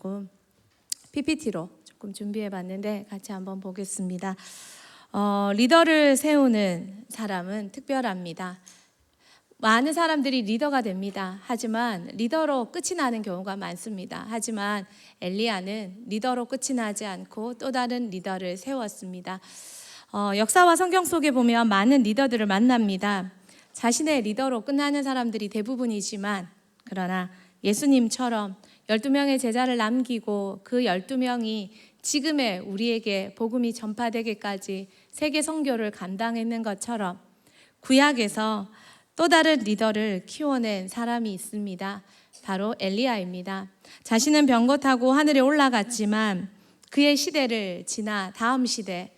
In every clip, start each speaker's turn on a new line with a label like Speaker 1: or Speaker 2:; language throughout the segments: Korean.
Speaker 1: 조금 PPT로 조금 준비해 봤는데 같이 한번 보겠습니다. 리더를 세우는 사람은 특별합니다. 많은 사람들이 리더가 됩니다. 하지만 리더로 끝이 나는 경우가 많습니다. 하지만 엘리야는 리더로 끝이 나지 않고 또 다른 리더를 세웠습니다. 역사와 성경 속에 보면 많은 리더들을 만납니다. 자신의 리더로 끝나는 사람들이 대부분이지만 그러나 예수님처럼 12명의 제자를 남기고 그 12명이 지금의 우리에게 복음이 전파되기까지 세계 선교를 감당했는 것처럼 구약에서 또 다른 리더를 키워낸 사람이 있습니다. 바로 엘리야입니다. 자신은 병거 타고 하늘에 올라갔지만 그의 시대를 지나 다음 시대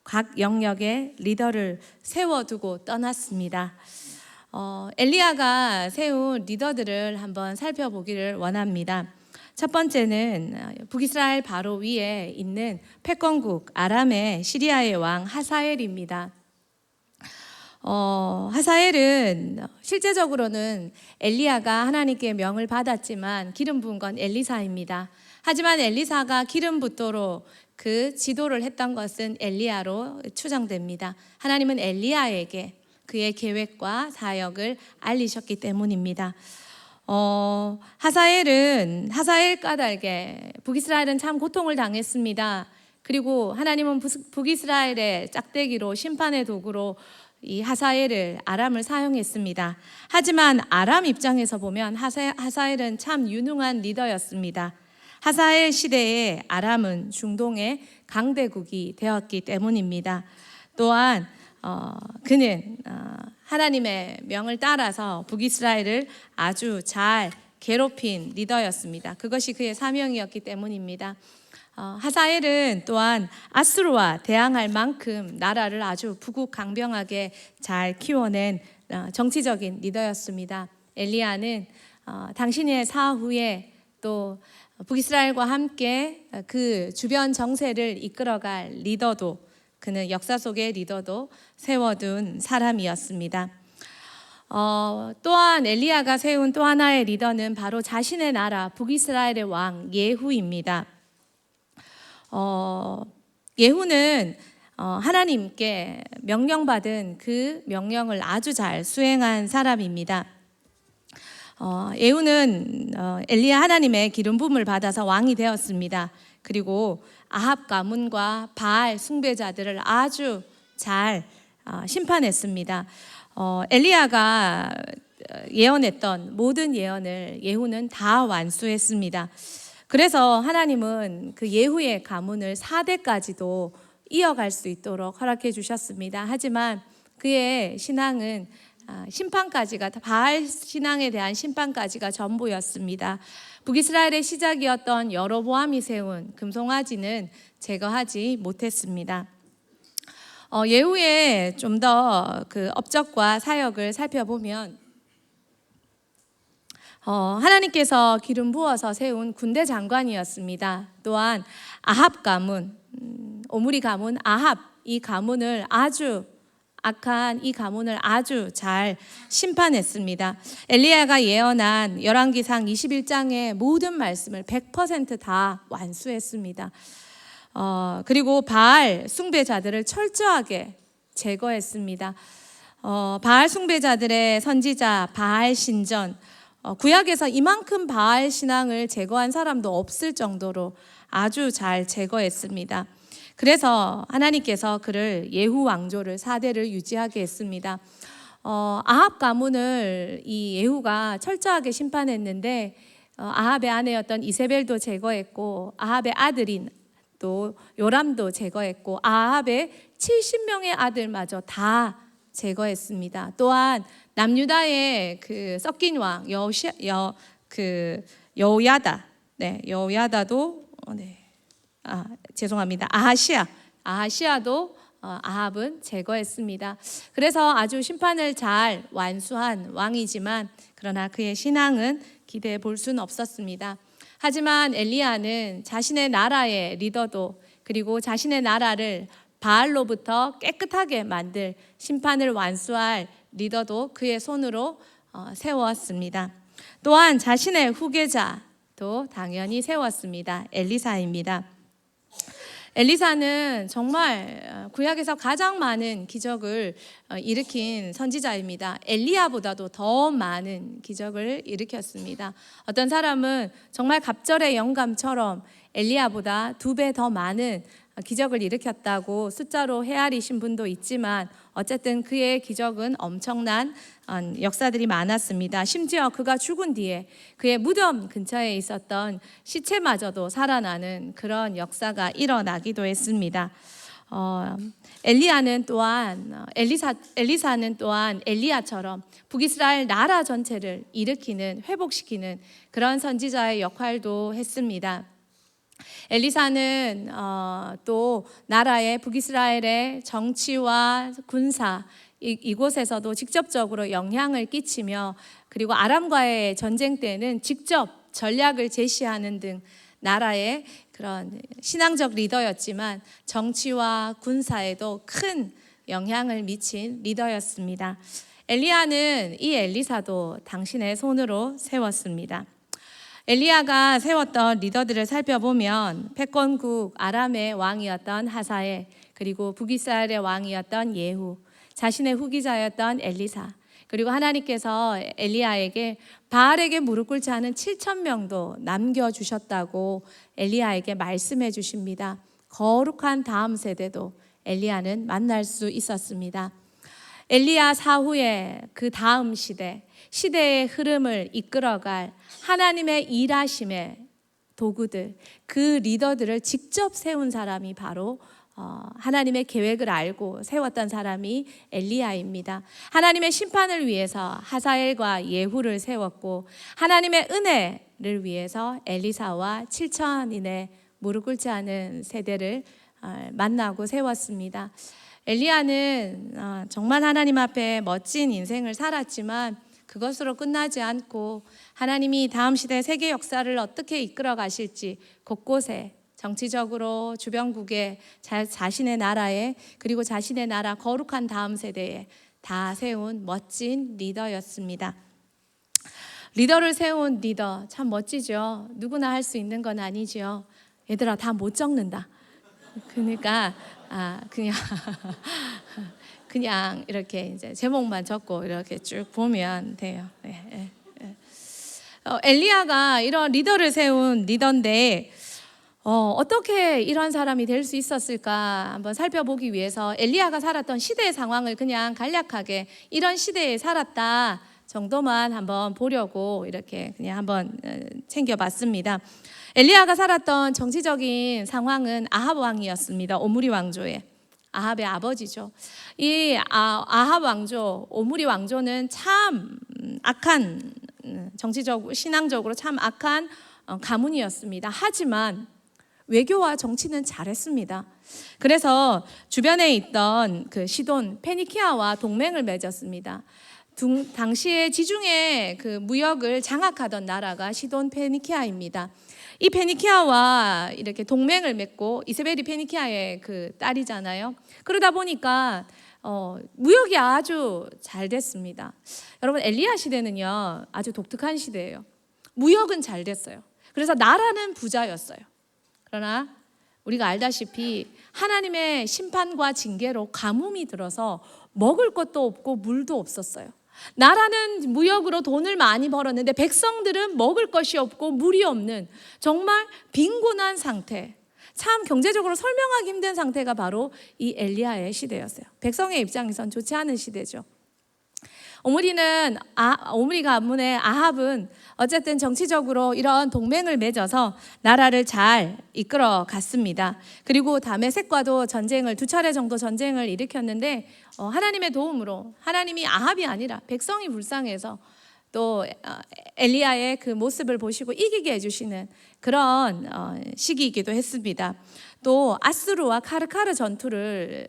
Speaker 1: 각 영역의 리더를 세워두고 떠났습니다. 엘리야가 세운 리더들을 한번 살펴보기를 원합니다. 첫 번째는 북이스라엘 바로 위에 있는 패권국 아람의 시리아의 왕 하사엘입니다. 하사엘은 실제적으로는 엘리야가 하나님께 명을 받았지만 기름 부은 건 엘리사입니다. 하지만 엘리사가 기름 붓도록 그 지도를 했던 것은 엘리야로 추정됩니다. 하나님은 엘리야에게 그의 계획과 사역을 알리셨기 때문입니다. 하사엘 까닭에 북이스라엘은 참 고통을 당했습니다. 그리고 하나님은 북이스라엘의 짝대기로 심판의 도구로 이 하사엘을 아람을 사용했습니다. 하지만 아람 입장에서 보면 하사엘은 참 유능한 리더였습니다. 하사엘 시대에 아람은 중동의 강대국이 되었기 때문입니다. 또한 그는 하나님의 명을 따라서 북이스라엘을 아주 잘 괴롭힌 리더였습니다. 그것이 그의 사명이었기 때문입니다. 하사엘은 또한 아수르와 대항할 만큼 나라를 아주 부국강병하게 잘 키워낸 정치적인 리더였습니다. 엘리야는 당신의 사후에 또 북이스라엘과 함께 그 주변 정세를 이끌어갈 리더도 그는 역사 속의 리더도 세워둔 사람이었습니다. 또한 엘리야가 세운 또 하나의 리더는 바로 자신의 나라 북이스라엘의 왕 예후입니다. 예후는 하나님께 명령받은 그 명령을 아주 잘 수행한 사람입니다. 예후는 엘리야 하나님의 기름 부음을 받아서 왕이 되었습니다. 그리고 아합 가문과 바알 숭배자들을 아주 잘 심판했습니다. 엘리야가 예언했던 모든 예언을 예후는 다 완수했습니다. 그래서 하나님은 그 예후의 가문을 4대까지도 이어갈 수 있도록 허락해 주셨습니다. 하지만 그의 신앙은 심판까지가 바알 신앙에 대한 심판까지가 전부였습니다. 북이스라엘의 시작이었던 여로보암이 세운 금송아지는 제거하지 못했습니다. 예후의 좀 더 그 업적과 사역을 살펴보면 하나님께서 기름 부어서 세운 군대 장관이었습니다. 또한 아합 가문, 오므리 가문 아합 이 가문을 아주 악한 이 가문을 아주 잘 심판했습니다. 엘리야가 예언한 열왕기상 21장의 모든 말씀을 100% 다 완수했습니다. 그리고 바알 숭배자들을 철저하게 제거했습니다. 바알 숭배자들의 선지자 바알 신전 구약에서 이만큼 바알 신앙을 제거한 사람도 없을 정도로 아주 잘 제거했습니다. 그래서 하나님께서 그를 예후 왕조를 4대를 유지하게 했습니다. 아합 가문을 이 예후가 철저하게 심판했는데 아합의 아내였던 이세벨도 제거했고 아합의 아들인 또 요람도 제거했고 아합의 70명의 아들마저 다 제거했습니다. 또한 남유다의 그 섞인 왕 여호야다도 죄송합니다. 아하시아도 아합은 제거했습니다. 그래서 아주 심판을 잘 완수한 왕이지만 그러나 그의 신앙은 기대해 볼 수는 없었습니다. 하지만 엘리야는 자신의 나라의 리더도 그리고 자신의 나라를 바알로부터 깨끗하게 만들 심판을 완수할 리더도 그의 손으로 세웠습니다. 또한 자신의 후계자 또 당연히 세웠습니다. 엘리사입니다. 엘리사는 정말 구약에서 가장 많은 기적을 일으킨 선지자입니다. 엘리야보다도 더 많은 기적을 일으켰습니다. 어떤 사람은 정말 갑절의 영감처럼 엘리야보다 2배 더 많은 기적을 일으켰다고 숫자로 헤아리신 분도 있지만 어쨌든 그의 기적은 엄청난 역사들이 많았습니다. 심지어 그가 죽은 뒤에 그의 무덤 근처에 있었던 시체마저도 살아나는 그런 역사가 일어나기도 했습니다. 엘리사는 또한 엘리야처럼 북이스라엘 나라 전체를 일으키는 회복시키는 그런 선지자의 역할도 했습니다. 엘리사는 또 나라의 북이스라엘의 정치와 군사 이곳에서도 직접적으로 영향을 끼치며 그리고 아람과의 전쟁 때는 직접 전략을 제시하는 등 나라의 그런 신앙적 리더였지만 정치와 군사에도 큰 영향을 미친 리더였습니다. 엘리야는 이 엘리사도 당신의 손으로 세웠습니다. 엘리야가 세웠던 리더들을 살펴보면 패권국 아람의 왕이었던 하사엘, 그리고 북이스라엘의 왕이었던 예후, 자신의 후기자였던 엘리사, 그리고 하나님께서 엘리야에게 바알에게 무릎 꿇지 않은 7,000명도 남겨주셨다고 엘리야에게 말씀해 주십니다. 거룩한 다음 세대도 엘리야는 만날 수 있었습니다. 엘리야 사후에 그 다음 시대의 흐름을 이끌어갈 하나님의 일하심의 도구들, 그 리더들을 직접 세운 사람이 바로 하나님의 계획을 알고 세웠던 사람이 엘리야입니다. 하나님의 심판을 위해서 하사엘과 예후를 세웠고 하나님의 은혜를 위해서 엘리사와 7,000인의 무릎 꿇지 않은 세대를 만나고 세웠습니다. 엘리야는 정말 하나님 앞에 멋진 인생을 살았지만 그것으로 끝나지 않고 하나님이 다음 시대 세계 역사를 어떻게 이끌어 가실지 곳곳에 정치적으로 주변국에 자신의 나라에 그리고 자신의 나라 거룩한 다음 세대에 다 세운 멋진 리더였습니다. 리더를 세운 리더 참 멋지죠. 누구나 할 수 있는 건 아니죠. 얘들아 다 못 적는다. 그러니까 그냥 이렇게 이제 제목만 적고 이렇게 쭉 보면 돼요. 엘리야가 이런 리더를 세운 리더인데 어떻게 이런 사람이 될 수 있었을까 한번 살펴보기 위해서 엘리야가 살았던 시대의 상황을 그냥 간략하게 이런 시대에 살았다 정도만 한번 보려고 이렇게 그냥 한번 챙겨봤습니다. 엘리야가 살았던 정치적인 상황은 아합 왕이었습니다. 오므리 왕조에. 아합의 아버지죠. 이 아합 왕조, 오므리 왕조는 참 악한 정치적, 신앙적으로 참 악한 가문이었습니다. 하지만 외교와 정치는 잘했습니다. 그래서 주변에 있던 그 시돈 페니키아와 동맹을 맺었습니다. 당시에 지중해 그 무역을 장악하던 나라가 시돈 페니키아입니다. 이 페니키아와 이렇게 동맹을 맺고 이세벨이 페니키아의 그 딸이잖아요. 그러다 보니까 무역이 아주 잘 됐습니다. 여러분 엘리야 시대는요 아주 독특한 시대예요. 무역은 잘 됐어요. 그래서 나라는 부자였어요. 그러나 우리가 알다시피 하나님의 심판과 징계로 가뭄이 들어서 먹을 것도 없고 물도 없었어요. 나라는 무역으로 돈을 많이 벌었는데 백성들은 먹을 것이 없고 물이 없는 정말 빈곤한 상태, 참 경제적으로 설명하기 힘든 상태가 바로 이 엘리야의 시대였어요. 백성의 입장에선 좋지 않은 시대죠. 오므리 가문의 아합은 어쨌든 정치적으로 이런 동맹을 맺어서 나라를 잘 이끌어 갔습니다. 그리고 다메섹과도 전쟁을 2차례 정도 전쟁을 일으켰는데 하나님의 도움으로 하나님이 아합이 아니라 백성이 불쌍해서 또 엘리야의 그 모습을 보시고 이기게 해주시는 그런 시기이기도 했습니다. 또 아수르와 카르카르 전투를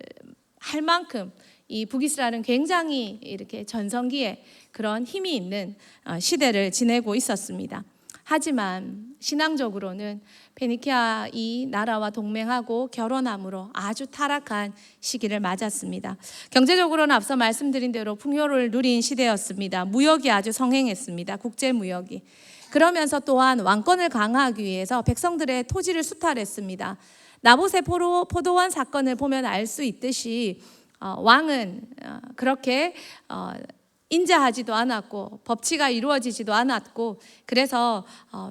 Speaker 1: 할 만큼 이 북이스라엘은 굉장히 이렇게 전성기에 그런 힘이 있는 시대를 지내고 있었습니다. 하지만 신앙적으로는 페니키아 이 나라와 동맹하고 결혼함으로 아주 타락한 시기를 맞았습니다. 경제적으로는 앞서 말씀드린 대로 풍요를 누린 시대였습니다. 무역이 아주 성행했습니다. 국제 무역이. 그러면서 또한 왕권을 강화하기 위해서 백성들의 토지를 수탈했습니다. 나봇의 포도원 사건을 보면 알 수 있듯이 왕은 그렇게 인자하지도 않았고 법치가 이루어지지도 않았고, 그래서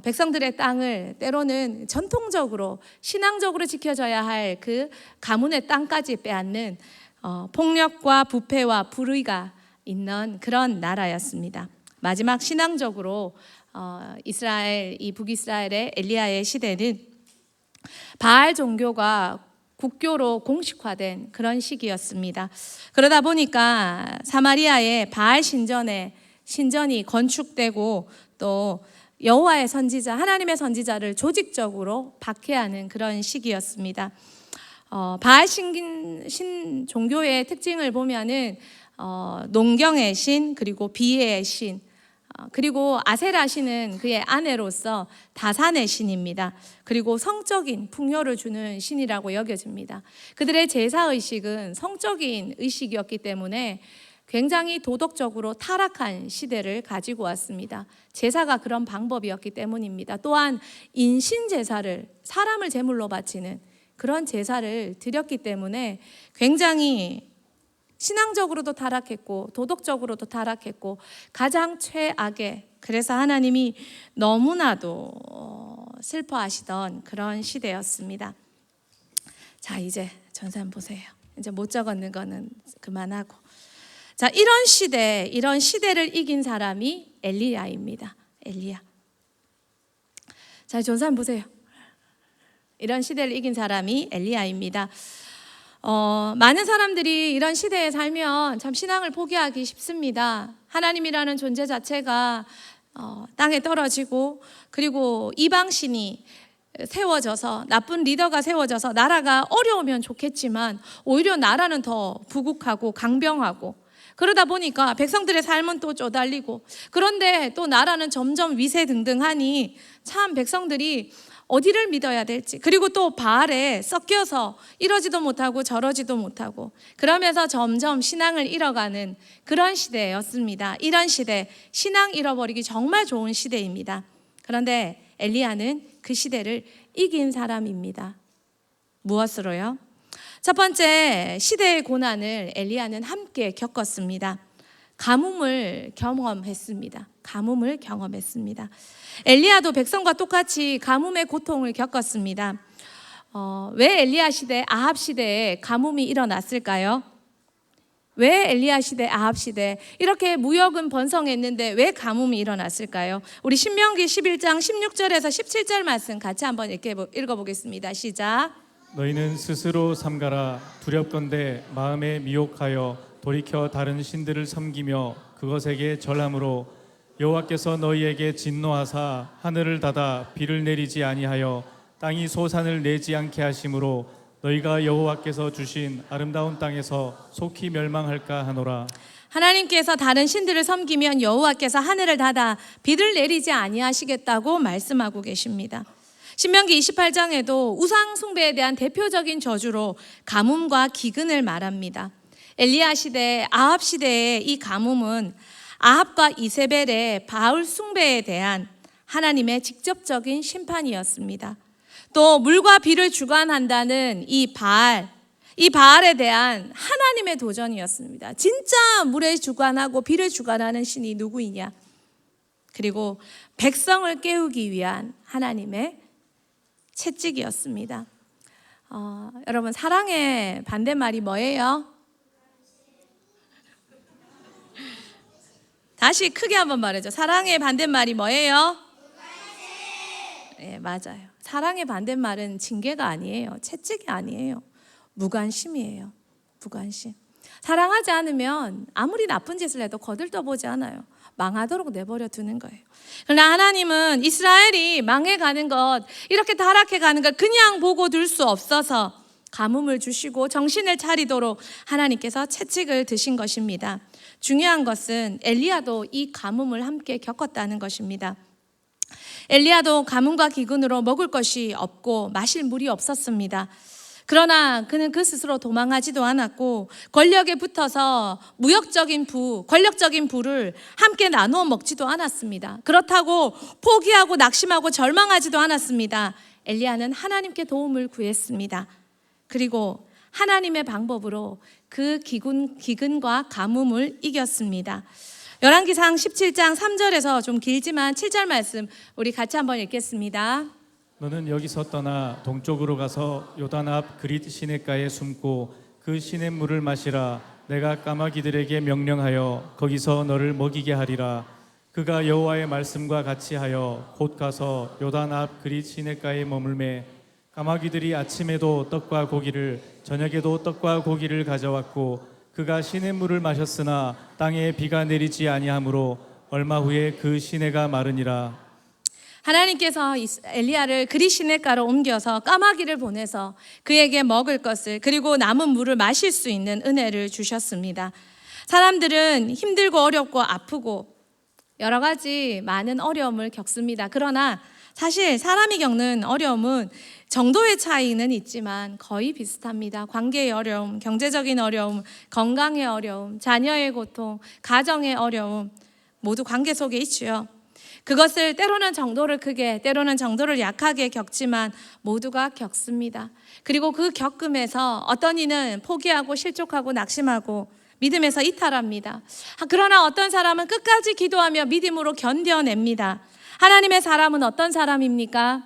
Speaker 1: 백성들의 땅을 때로는 전통적으로 신앙적으로 지켜져야 할 그 가문의 땅까지 빼앗는 폭력과 부패와 불의가 있는 그런 나라였습니다. 마지막 신앙적으로 이스라엘, 이 북이스라엘의 엘리야의 시대는 바알 종교가 국교로 공식화된 그런 시기였습니다. 그러다 보니까 사마리아의 바알 신전이 건축되고, 또 여호와의 선지자, 하나님의 선지자를 조직적으로 박해하는 그런 시기였습니다. 바알 신 종교의 특징을 보면은 농경의 신, 그리고 비의 신, 그리고 아세라 신은 그의 아내로서 다산의 신입니다. 그리고 성적인 풍요를 주는 신이라고 여겨집니다. 그들의 제사의식은 성적인 의식이었기 때문에 굉장히 도덕적으로 타락한 시대를 가지고 왔습니다. 제사가 그런 방법이었기 때문입니다. 또한 인신제사를, 사람을 제물로 바치는 그런 제사를 드렸기 때문에 굉장히 신앙적으로도 타락했고 도덕적으로도 타락했고 가장 최악의, 그래서 하나님이 너무나도 슬퍼하시던 그런 시대였습니다. 자, 이제 전산 보세요. 이제 못 적었는 거는 그만하고. 자, 이런 시대를 이긴 사람이 엘리야입니다. 엘리야. 자, 전산 보세요. 이런 시대를 이긴 사람이 엘리야입니다. 많은 사람들이 이런 시대에 살면 참 신앙을 포기하기 쉽습니다. 하나님이라는 존재 자체가 땅에 떨어지고, 그리고 이방신이 세워져서, 나쁜 리더가 세워져서 나라가 어려우면 좋겠지만 오히려 나라는 더 부국하고 강병하고, 그러다 보니까 백성들의 삶은 또 쪼달리고, 그런데 또 나라는 점점 위세등등하니 참 백성들이 어디를 믿어야 될지, 그리고 또 바알에 섞여서 이러지도 못하고 저러지도 못하고, 그러면서 점점 신앙을 잃어가는 그런 시대였습니다. 이런 시대, 신앙 잃어버리기 정말 좋은 시대입니다. 그런데 엘리야는 그 시대를 이긴 사람입니다. 무엇으로요? 첫 번째, 시대의 고난을 엘리야는 함께 겪었습니다. 가뭄을 경험했습니다. 엘리야도 백성과 똑같이 가뭄의 고통을 겪었습니다. 왜 엘리야 시대, 아합 시대에 가뭄이 일어났을까요? 왜 엘리야 시대, 아합 시대 이렇게 무역은 번성했는데 왜 가뭄이 일어났을까요? 우리 신명기 11장 16절에서 17절 말씀 같이 한번 읽어보겠습니다. 시작.
Speaker 2: 너희는 스스로 삼가라. 두렵건대 마음에 미혹하여 돌이켜 다른 신들을 섬기며 그것에게 절함으로 여호와께서 너희에게 진노하사 하늘을 닫아 비를 내리지 아니하여 땅이 소산을 내지 않게 하심으로 너희가 여호와께서 주신 아름다운 땅에서 속히 멸망할까 하노라.
Speaker 1: 하나님께서 다른 신들을 섬기면 여호와께서 하늘을 닫아 비를 내리지 아니하시겠다고 말씀하고 계십니다. 신명기 28장에도 우상 숭배에 대한 대표적인 저주로 가뭄과 기근을 말합니다. 엘리야 시대, 아합 시대의 이 가뭄은 아합과 이세벨의 바울 숭배에 대한 하나님의 직접적인 심판이었습니다. 또 물과 비를 주관한다는 이 바알에 대한 하나님의 도전이었습니다. 진짜 물에 주관하고 비를 주관하는 신이 누구이냐? 그리고 백성을 깨우기 위한 하나님의 채찍이었습니다. 여러분, 사랑의 반대말이 뭐예요? 다시 크게 한번 말해줘. 사랑의 반대말이 뭐예요? 네, 맞아요. 사랑의 반대말은 징계가 아니에요. 채찍이 아니에요. 무관심이에요. 무관심. 사랑하지 않으면 아무리 나쁜 짓을 해도 거들떠보지 않아요. 망하도록 내버려 두는 거예요. 그러나 하나님은 이스라엘이 망해가는 것, 이렇게 타락해가는 걸 그냥 보고 둘 수 없어서 가뭄을 주시고 정신을 차리도록 하나님께서 채찍을 드신 것입니다. 중요한 것은 엘리야도 이 가뭄을 함께 겪었다는 것입니다. 엘리야도 가뭄과 기근으로 먹을 것이 없고 마실 물이 없었습니다. 그러나 그는 그 스스로 도망하지도 않았고 권력에 붙어서 권력적인 부를 함께 나누어 먹지도 않았습니다. 그렇다고 포기하고 낙심하고 절망하지도 않았습니다. 엘리야는 하나님께 도움을 구했습니다. 그리고 하나님의 방법으로 그 기근과 가뭄을 이겼습니다. 열왕기상 17장 3절에서 좀 길지만 7절 말씀 우리 같이 한번 읽겠습니다.
Speaker 2: 너는 여기서 떠나 동쪽으로 가서 요단 앞 그릿 시냇가에 숨고 그 시냇물을 마시라. 내가 까마귀들에게 명령하여 거기서 너를 먹이게 하리라. 그가 여호와의 말씀과 같이 하여 곧 가서 요단 앞 그릿 시냇가에 머물매 까마귀들이 아침에도 떡과 고기를 저녁에도 떡과 고기를 가져왔고 그가 시냇물을 마셨으나 땅에 비가 내리지 아니하므로 얼마 후에 그 시내가 마르니라.
Speaker 1: 하나님께서 엘리야를 그릿 시냇가로 옮겨서 까마귀를 보내서 그에게 먹을 것을 그리고 남은 물을 마실 수 있는 은혜를 주셨습니다. 사람들은 힘들고 어렵고 아프고 여러 가지 많은 어려움을 겪습니다. 그러나 사실 사람이 겪는 어려움은 정도의 차이는 있지만 거의 비슷합니다. 관계의 어려움, 경제적인 어려움, 건강의 어려움, 자녀의 고통, 가정의 어려움 모두 관계 속에 있지요. 그것을 때로는 정도를 크게, 때로는 정도를 약하게 겪지만 모두가 겪습니다. 그리고 그 겪음에서 어떤 이는 포기하고 실족하고 낙심하고 믿음에서 이탈합니다. 그러나 어떤 사람은 끝까지 기도하며 믿음으로 견뎌냅니다. 하나님의 사람은 어떤 사람입니까?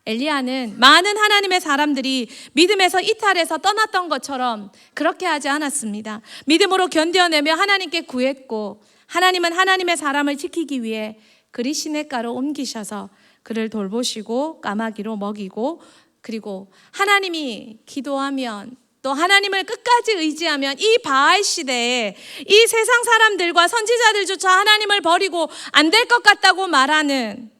Speaker 1: 엘리야는 많은 하나님의 사람들이 믿음에서 이탈해서 떠났던 것처럼 그렇게 하지 않았습니다. 믿음으로 견뎌내며 하나님께 구했고 하나님은 하나님의 사람을 지키기 위해 그릿 시냇가로 옮기셔서 그를 돌보시고 까마귀로 먹이고 그리고 하나님이 기도하면 또 하나님을 끝까지 의지하면 이 바알 시대에 이 세상 사람들과 선지자들조차 하나님을 버리고 안 될 것 같다고 말하는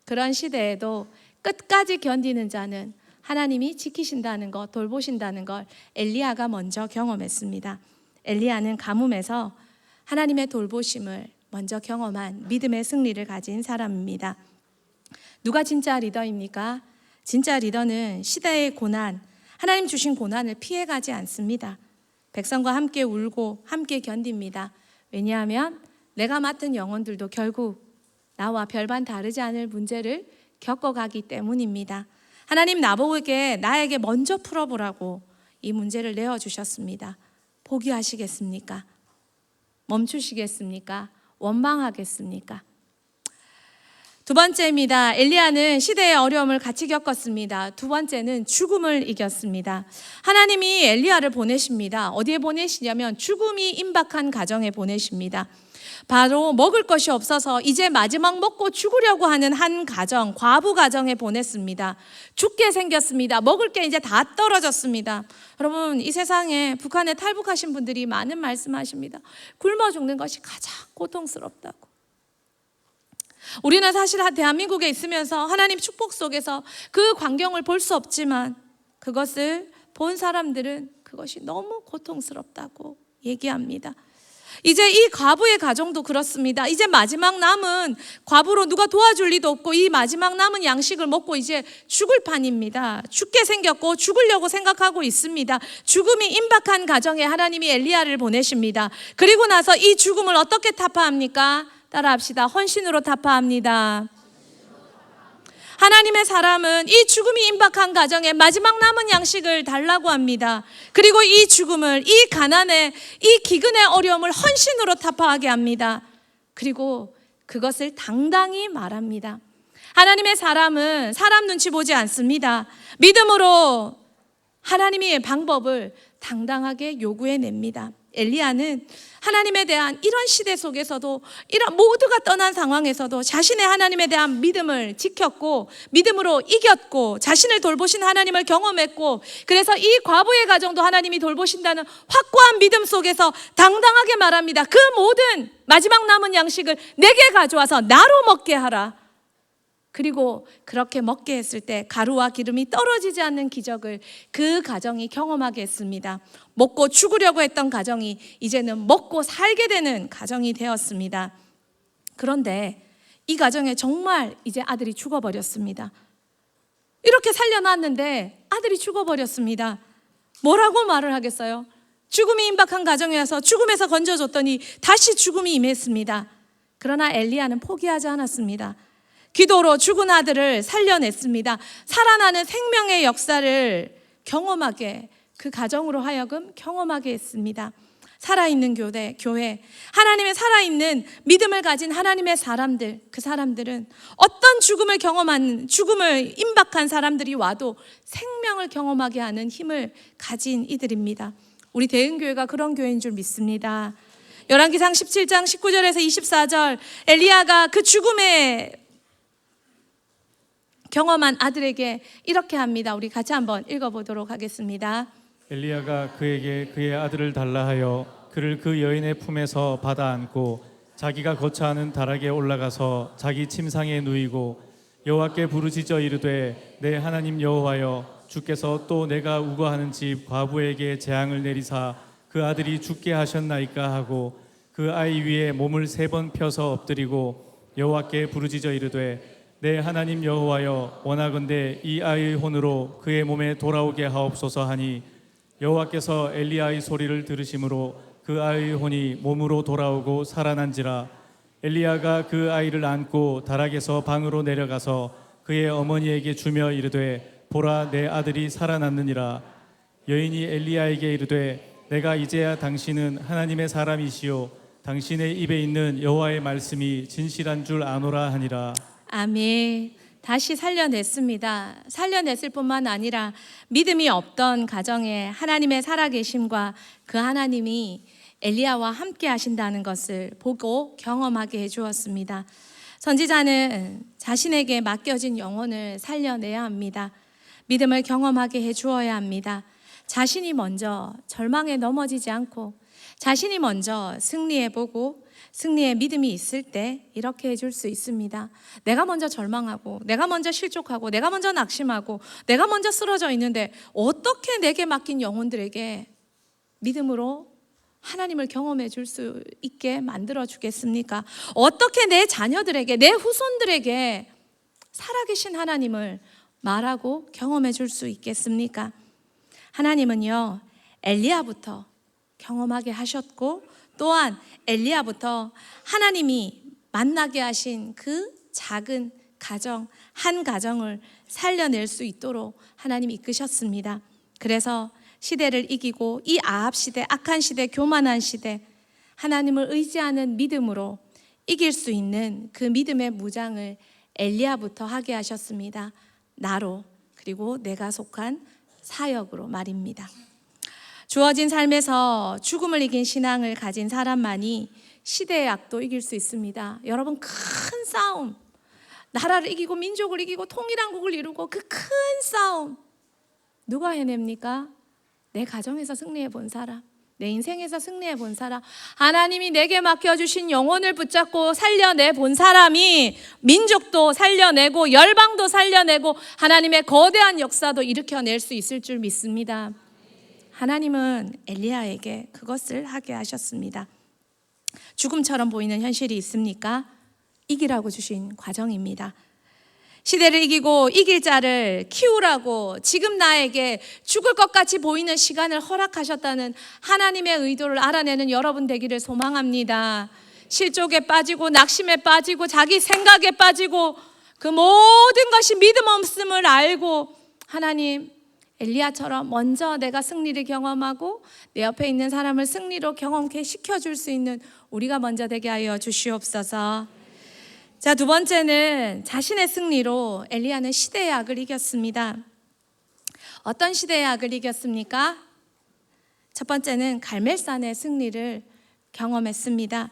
Speaker 1: 그런 시대에도 끝까지 견디는 자는 하나님이 지키신다는 것, 돌보신다는 걸 엘리야가 먼저 경험했습니다. 엘리야는 가뭄에서 하나님의 돌보심을 먼저 경험한 믿음의 승리를 가진 사람입니다. 누가 진짜 리더입니까? 진짜 리더는 시대의 고난, 하나님 주신 고난을 피해가지 않습니다. 백성과 함께 울고 함께 견딥니다. 왜냐하면 내가 맡은 영혼들도 결국 나와 별반 다르지 않을 문제를 겪어가기 때문입니다. 하나님 나에게 먼저 풀어보라고 이 문제를 내어주셨습니다. 포기하시겠습니까? 멈추시겠습니까? 원망하겠습니까? 두 번째입니다. 엘리야는 시대의 어려움을 같이 겪었습니다. 두 번째는 죽음을 이겼습니다. 하나님이 엘리야를 보내십니다. 어디에 보내시냐면 죽음이 임박한 가정에 보내십니다. 바로 먹을 것이 없어서 이제 마지막 먹고 죽으려고 하는 한 가정, 과부 가정에 보냈습니다. 죽게 생겼습니다. 먹을 게 이제 다 떨어졌습니다. 여러분, 이 세상에 북한에 탈북하신 분들이 많은 말씀하십니다. 굶어 죽는 것이 가장 고통스럽다고. 우리는 사실 대한민국에 있으면서 하나님 축복 속에서 그 광경을 볼 수 없지만 그것을 본 사람들은 그것이 너무 고통스럽다고 얘기합니다. 이제 이 과부의 가정도 그렇습니다. 이제 마지막 남은 과부로 누가 도와줄 리도 없고 이 마지막 남은 양식을 먹고 이제 죽을 판입니다. 죽게 생겼고 죽으려고 생각하고 있습니다. 죽음이 임박한 가정에 하나님이 엘리야를 보내십니다. 그리고 나서 이 죽음을 어떻게 타파합니까? 따라합시다. 헌신으로 타파합니다. 하나님의 사람은 이 죽음이 임박한 가정에 마지막 남은 양식을 달라고 합니다. 그리고 이 죽음을, 이 가난의, 이 기근의 어려움을 헌신으로 타파하게 합니다. 그리고 그것을 당당히 말합니다. 하나님의 사람은 사람 눈치 보지 않습니다. 믿음으로 하나님의 방법을 당당하게 요구해냅니다. 엘리야는 하나님에 대한 이런 시대 속에서도 이런 모두가 떠난 상황에서도 자신의 하나님에 대한 믿음을 지켰고 믿음으로 이겼고 자신을 돌보신 하나님을 경험했고 그래서 이 과부의 가정도 하나님이 돌보신다는 확고한 믿음 속에서 당당하게 말합니다. 그 모든 마지막 남은 양식을 내게 가져와서 나로 먹게 하라. 그리고 그렇게 먹게 했을 때 가루와 기름이 떨어지지 않는 기적을 그 가정이 경험하게 했습니다. 먹고 죽으려고 했던 가정이 이제는 먹고 살게 되는 가정이 되었습니다. 그런데 이 가정에 정말 이제 아들이 죽어버렸습니다. 이렇게 살려놨는데 아들이 죽어버렸습니다. 뭐라고 말을 하겠어요? 죽음이 임박한 가정에 와서 죽음에서 건져줬더니 다시 죽음이 임했습니다. 그러나 엘리야는 포기하지 않았습니다. 기도로 죽은 아들을 살려냈습니다. 살아나는 생명의 역사를 경험하게, 그 가정으로 하여금 경험하게 했습니다. 살아있는 교회, 하나님의 살아있는 믿음을 가진 하나님의 사람들, 그 사람들은 어떤 죽음을 임박한 사람들이 와도 생명을 경험하게 하는 힘을 가진 이들입니다. 우리 대흥교회가 그런 교회인 줄 믿습니다. 열왕기상 17장 19절에서 24절, 엘리야가 그 죽음에 경험한 아들에게 이렇게 합니다. 우리 같이 한번 읽어보도록 하겠습니다.
Speaker 2: 엘리야가 그에게 그의 아들을 달라 하여 그를 그 여인의 품에서 받아 안고 자기가 거처하는 다락에 올라가서 자기 침상에 누이고 여호와께 부르짖어 이르되 내 하나님 여호와여 주께서 또 내가 우거하는 집 과부에게 재앙을 내리사 그 아들이 죽게 하셨나이까 하고 그 아이 위에 몸을 3번 펴서 엎드리고 여호와께 부르짖어 이르되 내 하나님 여호와여 원하건대 이 아이의 혼으로 그의 몸에 돌아오게 하옵소서 하니 여호와께서 엘리야의 소리를 들으심으로 그 아이의 혼이 몸으로 돌아오고 살아난지라. 엘리야가 그 아이를 안고 다락에서 방으로 내려가서 그의 어머니에게 주며 이르되 보라 내 아들이 살아났느니라. 여인이 엘리야에게 이르되 내가 이제야 당신은 하나님의 사람이시요 당신의 입에 있는 여호와의 말씀이 진실한 줄 아노라 하니라.
Speaker 1: 아멘. 다시 살려냈습니다. 살려냈을 뿐만 아니라 믿음이 없던 가정에 하나님의 살아계심과 그 하나님이 엘리야와 함께 하신다는 것을 보고 경험하게 해주었습니다. 선지자는 자신에게 맡겨진 영혼을 살려내야 합니다. 믿음을 경험하게 해주어야 합니다. 자신이 먼저 절망에 넘어지지 않고 자신이 먼저 승리해보고 승리의 믿음이 있을 때 이렇게 해줄 수 있습니다. 내가 먼저 절망하고 내가 먼저 실족하고 내가 먼저 낙심하고 내가 먼저 쓰러져 있는데 어떻게 내게 맡긴 영혼들에게 믿음으로 하나님을 경험해 줄 수 있게 만들어 주겠습니까? 어떻게 내 자녀들에게, 내 후손들에게 살아계신 하나님을 말하고 경험해 줄 수 있겠습니까? 하나님은요, 엘리야부터 경험하게 하셨고 또한 엘리야부터 하나님이 만나게 하신 그 작은 가정, 한 가정을 살려낼 수 있도록 하나님이 이끄셨습니다. 그래서 시대를 이기고 이 아합 시대, 악한 시대, 교만한 시대, 하나님을 의지하는 믿음으로 이길 수 있는 그 믿음의 무장을 엘리야부터 하게 하셨습니다. 나로, 그리고 내가 속한 사역으로 말입니다. 주어진 삶에서 죽음을 이긴 신앙을 가진 사람만이 시대의 악도 이길 수 있습니다. 여러분, 큰 싸움, 나라를 이기고 민족을 이기고 통일한국을 이루고 그 큰 싸움 누가 해냅니까? 내 가정에서 승리해 본 사람, 내 인생에서 승리해 본 사람, 하나님이 내게 맡겨주신 영혼을 붙잡고 살려내 본 사람이 민족도 살려내고 열방도 살려내고 하나님의 거대한 역사도 일으켜낼 수 있을 줄 믿습니다. 하나님은 엘리야에게 그것을 하게 하셨습니다. 죽음처럼 보이는 현실이 있습니까? 이기라고 주신 과정입니다. 시대를 이기고 이길 자를 키우라고 지금 나에게 죽을 것 같이 보이는 시간을 허락하셨다는 하나님의 의도를 알아내는 여러분 되기를 소망합니다. 실족에 빠지고 낙심에 빠지고 자기 생각에 빠지고 그 모든 것이 믿음 없음을 알고 하나님, 엘리야처럼 먼저 내가 승리를 경험하고 내 옆에 있는 사람을 승리로 경험케 시켜줄 수 있는 우리가 먼저 되게 하여 주시옵소서. 자, 두 번째는 자신의 승리로 엘리야는 시대의 악을 이겼습니다. 어떤 시대의 악을 이겼습니까? 첫 번째는 갈멜산의 승리를 경험했습니다.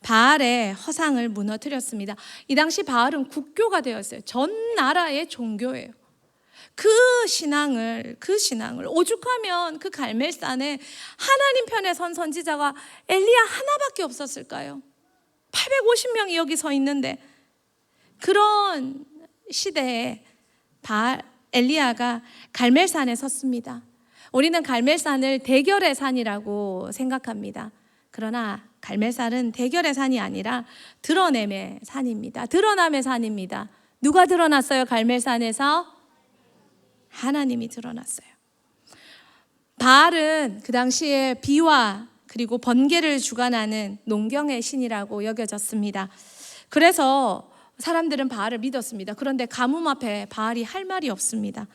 Speaker 1: 바알의 허상을 무너뜨렸습니다. 이 당시 바알은 국교가 되었어요. 전 나라의 종교예요. 그 신앙을 오죽하면 그 갈멜산에 하나님 편에 선 선지자가 엘리야 하나밖에 없었을까요? 850명이 여기 서 있는데 그런 시대에 엘리야가 갈멜산에 섰습니다. 우리는 갈멜산을 대결의 산이라고 생각합니다. 그러나 갈멜산은 대결의 산이 아니라 드러냄의 산입니다. 드러남의 산입니다. 누가 드러났어요? 갈멜산에서? 하나님이 드러났어요. 바알은 그 당시에 비와 그리고 번개를 주관하는 농경의 신이라고 여겨졌습니다. 그래서 사람들은 바알을 믿었습니다. 그런데 가뭄 앞에 바알이 할 말이 없습니다.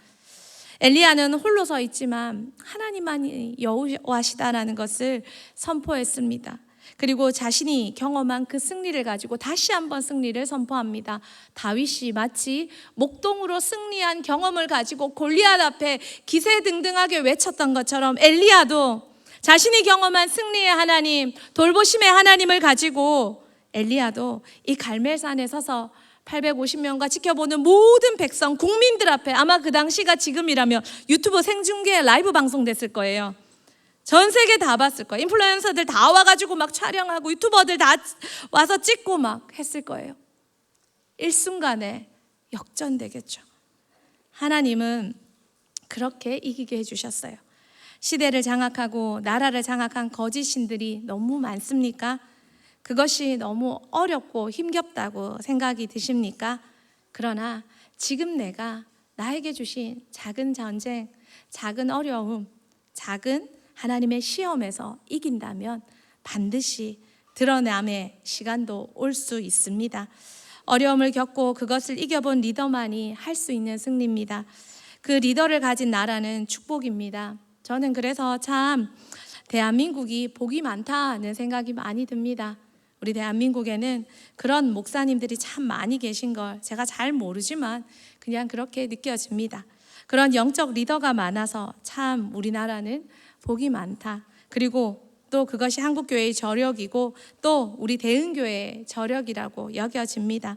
Speaker 1: 엘리야는 홀로 서 있지만 하나님만이 여호와시다라는 것을 선포했습니다. 그리고 자신이 경험한 그 승리를 가지고 다시 한번 승리를 선포합니다. 다윗이 마치 목동으로 승리한 경험을 가지고 골리앗 앞에 기세등등하게 외쳤던 것처럼 엘리야도 자신이 경험한 승리의 하나님, 돌보심의 하나님을 가지고 엘리야도 이 갈멜산에 서서 850명과 지켜보는 모든 백성, 국민들 앞에, 아마 그 당시가 지금이라면 유튜브 생중계 라이브 방송됐을 거예요. 전 세계 다 봤을 거예요. 인플루언서들 다 와가지고 막 촬영하고 유튜버들 다 와서 찍고 막 했을 거예요. 일순간에 역전되겠죠. 하나님은 그렇게 이기게 해주셨어요. 시대를 장악하고 나라를 장악한 거짓 신들이 너무 많습니까? 그것이 너무 어렵고 힘겹다고 생각이 드십니까? 그러나 지금 내가 나에게 주신 작은 전쟁, 작은 어려움, 작은 하나님의 시험에서 이긴다면 반드시 드러남의 시간도 올 수 있습니다. 어려움을 겪고 그것을 이겨본 리더만이 할 수 있는 승리입니다. 그 리더를 가진 나라는 축복입니다. 저는 그래서 참 대한민국이 복이 많다는 생각이 많이 듭니다. 우리 대한민국에는 그런 목사님들이 참 많이 계신 걸 제가 잘 모르지만 그냥 그렇게 느껴집니다. 그런 영적 리더가 많아서 참 우리나라는 복이 많다. 그리고 또 그것이 한국교회의 저력이고 또 우리 대흥교회의 저력이라고 여겨집니다.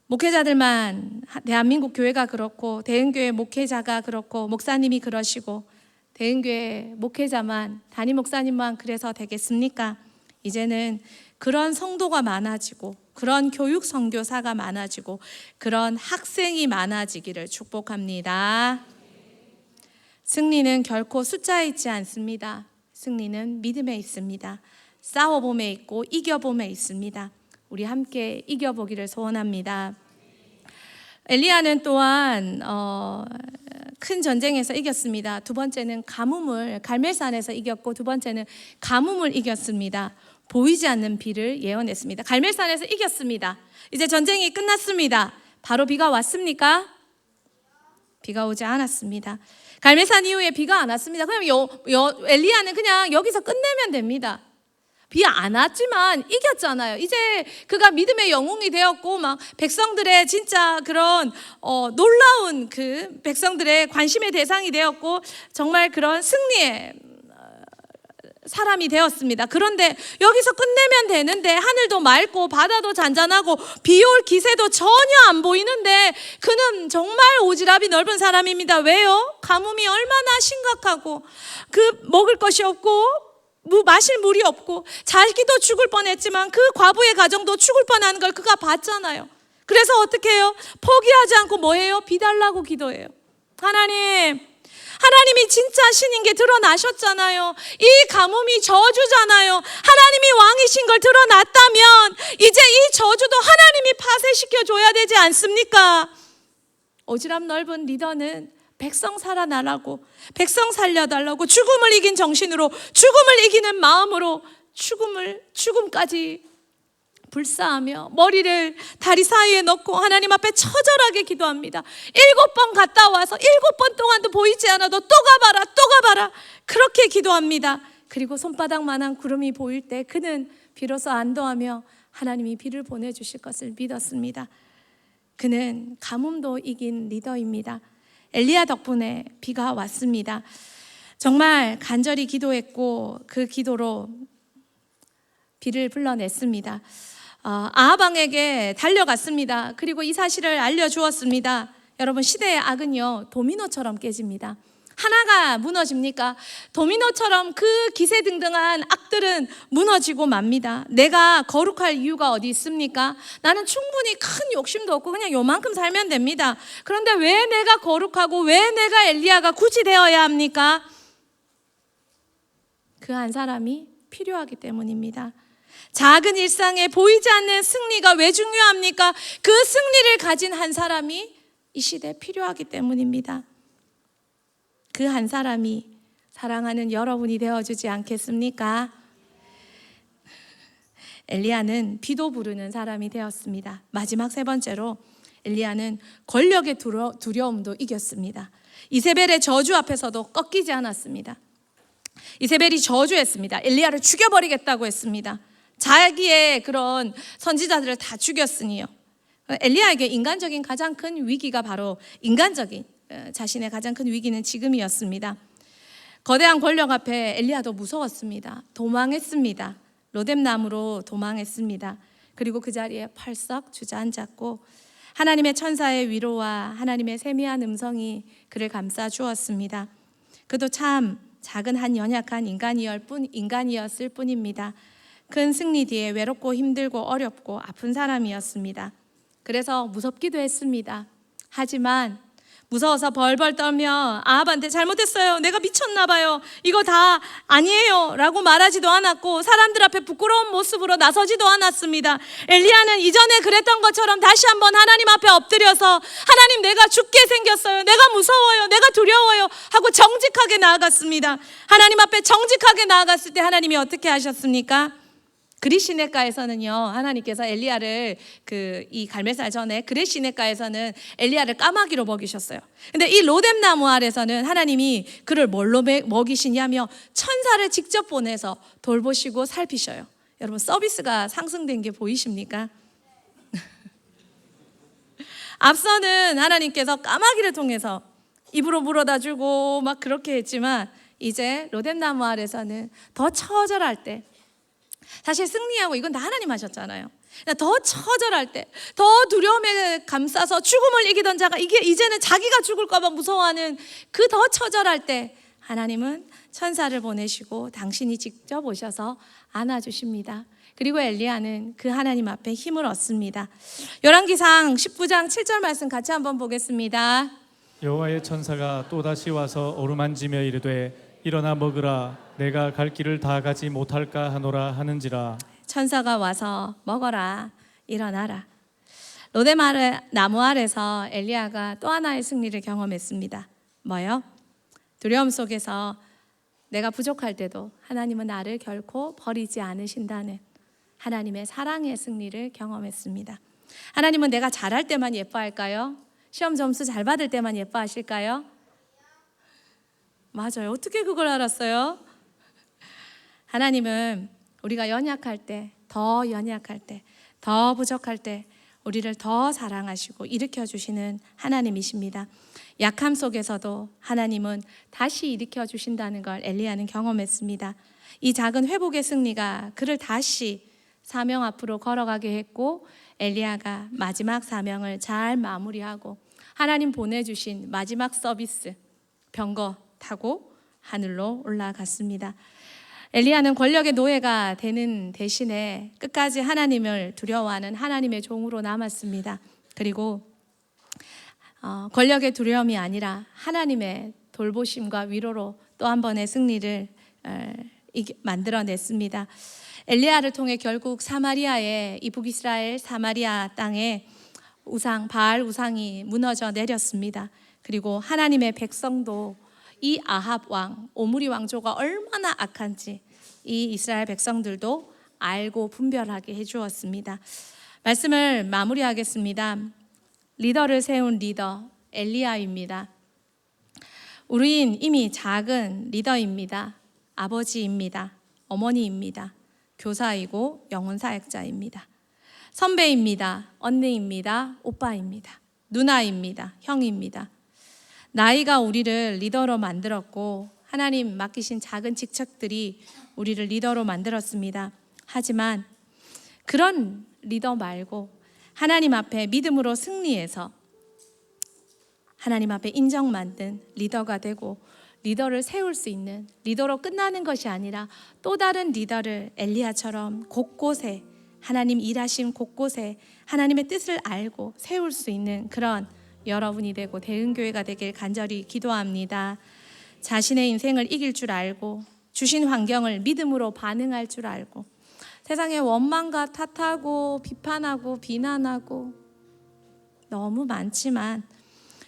Speaker 1: 목회자들만, 대한민국 교회가 그렇고 대흥교회 목회자가 그렇고 목사님이 그러시고 대흥교회 목회자만, 담임 목사님만 그래서 되겠습니까? 이제는 그런 성도가 많아지고 그런 교육 선교사가 많아지고 그런 학생이 많아지기를 축복합니다. 승리는 결코 숫자에 있지 않습니다. 승리는 믿음에 있습니다. 싸워봄에 있고 이겨봄에 있습니다. 우리 함께 이겨보기를 소원합니다. 엘리야는 또한 큰 전쟁에서 이겼습니다. 두 번째는 가뭄을, 갈멜산에서 이겼고 두 번째는 가뭄을 이겼습니다. 보이지 않는 비를 예언했습니다. 갈멜산에서 이겼습니다. 이제 전쟁이 끝났습니다. 바로 비가 왔습니까? 비가 오지 않았습니다. 갈멜산 이후에 비가 안 왔습니다. 그럼 엘리야는 그냥 여기서 끝내면 됩니다. 비 안 왔지만 이겼잖아요. 이제 그가 믿음의 영웅이 되었고 막 백성들의 진짜 그런 놀라운 그 백성들의 관심의 대상이 되었고 정말 그런 승리의 사람이 되었습니다. 그런데 여기서 끝내면 되는데 하늘도 맑고 바다도 잔잔하고 비올 기세도 전혀 안 보이는데 그는 정말 오지랖이 넓은 사람입니다. 왜요? 가뭄이 얼마나 심각하고 그 먹을 것이 없고 마실 물이 없고 자기도 죽을 뻔했지만 그 과부의 가정도 죽을 뻔한 걸 그가 봤잖아요. 그래서 어떻게 해요? 포기하지 않고 뭐해요? 비 달라고 기도해요. 하나님이 진짜 신인 게 드러나셨잖아요. 이 가뭄이 저주잖아요. 하나님이 왕이신 걸 드러났다면 이제 이 저주도 하나님이 파쇄시켜줘야 되지 않습니까? 오지랖 넓은 리더는 백성 살아나라고, 백성 살려달라고 죽음을 이긴 정신으로, 죽음을 이기는 마음으로 죽음까지 불사하며 머리를 다리 사이에 넣고 하나님 앞에 처절하게 기도합니다. 7번 갔다 와서 7번 동안도 보이지 않아도 또 가봐라 그렇게 기도합니다. 그리고 손바닥만한 구름이 보일 때 그는 비로소 안도하며 하나님이 비를 보내주실 것을 믿었습니다. 그는 가뭄도 이긴 리더입니다. 엘리야 덕분에 비가 왔습니다. 정말 간절히 기도했고 그 기도로 비를 불러냈습니다. 아합 왕에게 달려갔습니다. 그리고 이 사실을 알려주었습니다. 여러분, 시대의 악은요 도미노처럼 깨집니다. 하나가 무너집니까? 도미노처럼 그 기세등등한 악들은 무너지고 맙니다. 내가 거룩할 이유가 어디 있습니까? 나는 충분히 큰 욕심도 없고 그냥 요만큼 살면 됩니다. 그런데 왜 내가 거룩하고 왜 내가 엘리야가 굳이 되어야 합니까? 그 한 사람이 필요하기 때문입니다. 작은 일상에 보이지 않는 승리가 왜 중요합니까? 그 승리를 가진 한 사람이 이 시대에 필요하기 때문입니다. 그 한 사람이 사랑하는 여러분이 되어주지 않겠습니까? 엘리야는 비도 부르는 사람이 되었습니다. 마지막 세 번째로 엘리야는 권력의 두려움도 이겼습니다. 이세벨의 저주 앞에서도 꺾이지 않았습니다. 이세벨이 저주했습니다. 엘리야를 죽여버리겠다고 했습니다. 자기의 그런 선지자들을 다 죽였으니요. 엘리야에게 인간적인 가장 큰 위기가 바로 자신의 가장 큰 위기는 지금이었습니다. 거대한 권력 앞에 엘리야도 무서웠습니다. 도망했습니다. 로뎀나무로 도망했습니다. 그리고 그 자리에 펄썩 주저앉았고 하나님의 천사의 위로와 하나님의 세미한 음성이 그를 감싸 주었습니다. 그도 참 작은 한 연약한 인간이었을 뿐입니다. 큰 승리 뒤에 외롭고 힘들고 어렵고 아픈 사람이었습니다. 그래서 무섭기도 했습니다. 하지만 무서워서 벌벌 떨며 아합한테 잘못했어요, 내가 미쳤나 봐요, 이거 다 아니에요 라고 말하지도 않았고 사람들 앞에 부끄러운 모습으로 나서지도 않았습니다. 엘리야는 이전에 그랬던 것처럼 다시 한번 하나님 앞에 엎드려서 하나님, 내가 죽게 생겼어요, 내가 무서워요, 내가 두려워요 하고 정직하게 나아갔습니다. 하나님 앞에 정직하게 나아갔을 때 하나님이 어떻게 하셨습니까? 그릿시냇가에서는요, 하나님께서 엘리야를 이 갈멜산 전에 그릿시냇가에서는 엘리야를 까마귀로 먹이셨어요. 근데 이 로뎀나무 아래서는 하나님이 그를 뭘로 먹이시냐며 천사를 직접 보내서 돌보시고 살피셔요. 여러분, 서비스가 상승된 게 보이십니까? 앞서는 하나님께서 까마귀를 통해서 입으로 물어다 주고 막 그렇게 했지만 이제 로뎀나무 아래서는 더 처절할 때, 사실 승리하고 이건 다 하나님 하셨잖아요. 더 처절할 때, 더 두려움에 감싸서 죽음을 이기던 자가 이제는 자기가 죽을까 봐 무서워하는 그 더 처절할 때 하나님은 천사를 보내시고 당신이 직접 오셔서 안아주십니다. 그리고 엘리야는 그 하나님 앞에 힘을 얻습니다. 열왕기상 19장 7절 말씀 같이 한번 보겠습니다.
Speaker 2: 여호와의 천사가 또다시 와서 어루만지며 이르되 일어나 먹으라, 내가 갈 길을 다 가지 못할까 하노라 하는지라.
Speaker 1: 천사가 와서 먹어라, 일어나라. 로뎀나무 아래서 엘리야가 또 하나의 승리를 경험했습니다. 뭐요? 두려움 속에서 내가 부족할 때도 하나님은 나를 결코 버리지 않으신다는 하나님의 사랑의 승리를 경험했습니다. 하나님은 내가 잘할 때만 예뻐할까요? 시험 점수 잘 받을 때만 예뻐하실까요? 맞아요. 어떻게 그걸 알았어요? 하나님은 우리가 연약할 때, 더 연약할 때, 더 부족할 때 우리를 더 사랑하시고 일으켜 주시는 하나님이십니다. 약함 속에서도 하나님은 다시 일으켜 주신다는 걸 엘리야는 경험했습니다. 이 작은 회복의 승리가 그를 다시 사명 앞으로 걸어가게 했고, 엘리야가 마지막 사명을 잘 마무리하고 하나님 보내주신 마지막 서비스 병거 타고 하늘로 올라갔습니다. 엘리야는 권력의 노예가 되는 대신에 끝까지 하나님을 두려워하는 하나님의 종으로 남았습니다. 그리고 권력의 두려움이 아니라 하나님의 돌보심과 위로로 또 한 번의 승리를 만들어냈습니다. 엘리야를 통해 결국 사마리아의 이 북이스라엘 사마리아 땅에 바알 우상이 무너져 내렸습니다. 그리고 하나님의 백성도 이 아합 왕, 오므리 왕조가 얼마나 악한지 이 이스라엘 백성들도 알고 분별하게 해주었습니다. 말씀을 마무리하겠습니다. 리더를 세운 리더 엘리야입니다. 우리는 이미 작은 리더입니다. 아버지입니다. 어머니입니다. 교사이고 영혼 사역자입니다. 선배입니다. 언니입니다. 오빠입니다. 누나입니다. 형입니다. 나이가 우리를 리더로 만들었고 하나님 맡기신 작은 직책들이 우리를 리더로 만들었습니다. 하지만 그런 리더 말고 하나님 앞에 믿음으로 승리해서 하나님 앞에 인정받는 리더가 되고 리더를 세울 수 있는, 리더로 끝나는 것이 아니라 또 다른 리더를 엘리야처럼 곳곳에 하나님 일하신 곳곳에 하나님의 뜻을 알고 세울 수 있는 그런 여러분이 되고 대흥교회가 되길 간절히 기도합니다. 자신의 인생을 이길 줄 알고 주신 환경을 믿음으로 반응할 줄 알고 세상에 원망과 탓하고 비판하고 비난하고 너무 많지만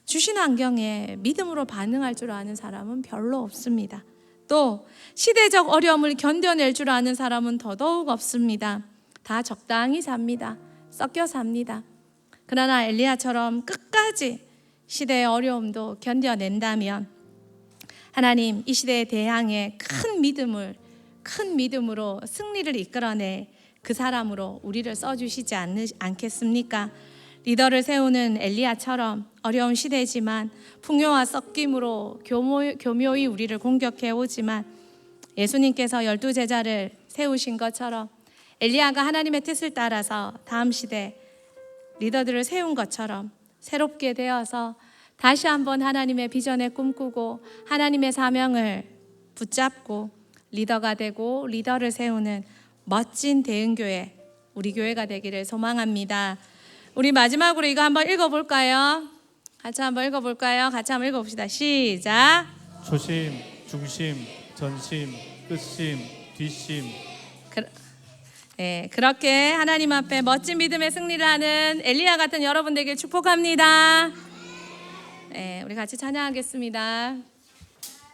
Speaker 1: 주신 환경에 믿음으로 반응할 줄 아는 사람은 별로 없습니다. 또 시대적 어려움을 견뎌낼 줄 아는 사람은 더더욱 없습니다. 다 적당히 삽니다. 섞여 삽니다. 그러나 엘리야처럼 끝까지 시대의 어려움도 견뎌낸다면 하나님 이 시대에 대항해 큰 믿음으로 승리를 이끌어내 그 사람으로 우리를 써주시지 않겠습니까? 리더를 세우는 엘리야처럼 어려운 시대지만 풍요와 섞임으로 교묘히 우리를 공격해 오지만 예수님께서 12제자를 세우신 것처럼 엘리야가 하나님의 뜻을 따라서 다음 시대 리더들을 세운 것처럼 새롭게 되어서 다시 한번 하나님의 비전에 꿈꾸고 하나님의 사명을 붙잡고 리더가 되고 리더를 세우는 멋진 대응교회 우리 교회가 되기를 소망합니다. 우리 마지막으로 이거 한번 읽어볼까요? 같이 한번 읽어봅시다. 시작.
Speaker 2: 초심, 중심, 전심, 끝심, 뒷심.
Speaker 1: 그렇게 하나님 앞에 멋진 믿음의 승리를 하는 엘리야 같은 여러분 되길 축복합니다. 우리 같이 찬양하겠습니다.